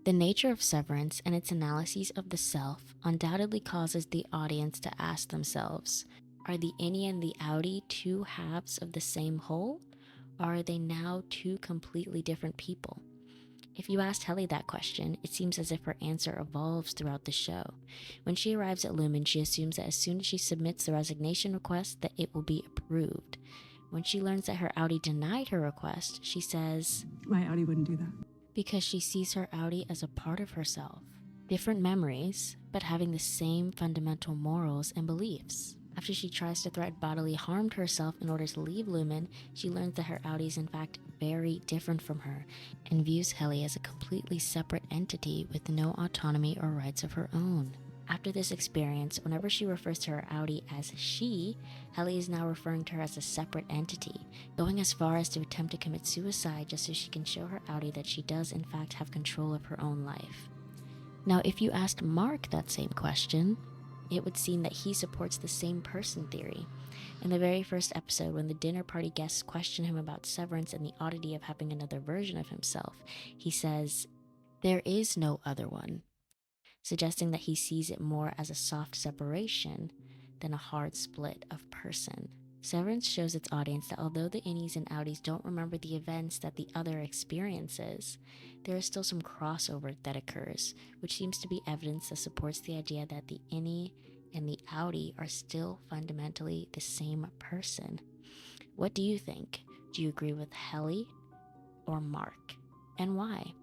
The nature of Severance and its analyses of the self undoubtedly causes the audience to ask themselves, are the innie and the outie two halves of the same whole, or are they now two completely different people? If you asked Helly that question, it seems as if her answer evolves throughout the show. When she arrives at Lumen, she assumes that as soon as she submits the resignation request, that it will be approved. When she learns that her outie denied her request, she says, My outie wouldn't do that. Because she sees her outie as a part of herself. Different memories, but having the same fundamental morals and beliefs. After she tries to threaten bodily harm to herself in order to leave Lumen, she learns that her outie is in fact very different from her and views Helly as a completely separate entity with no autonomy or rights of her own. After this experience, whenever she refers to her outie as she, Helly is now referring to her as a separate entity, going as far as to attempt to commit suicide just so she can show her outie that she does in fact have control of her own life. Now, if you asked Mark that same question, it would seem that he supports the same person theory. In the very first episode, when the dinner party guests question him about Severance and the oddity of having another version of himself, he says, "There is no other one," suggesting that he sees it more as a soft separation than a hard split of person. Severance shows its audience that although the innies and outies don't remember the events that the other experiences, there is still some crossover that occurs, which seems to be evidence that supports the idea that the innie and the outie are still fundamentally the same person. What do you think? Do you agree with Helly or Mark? And why?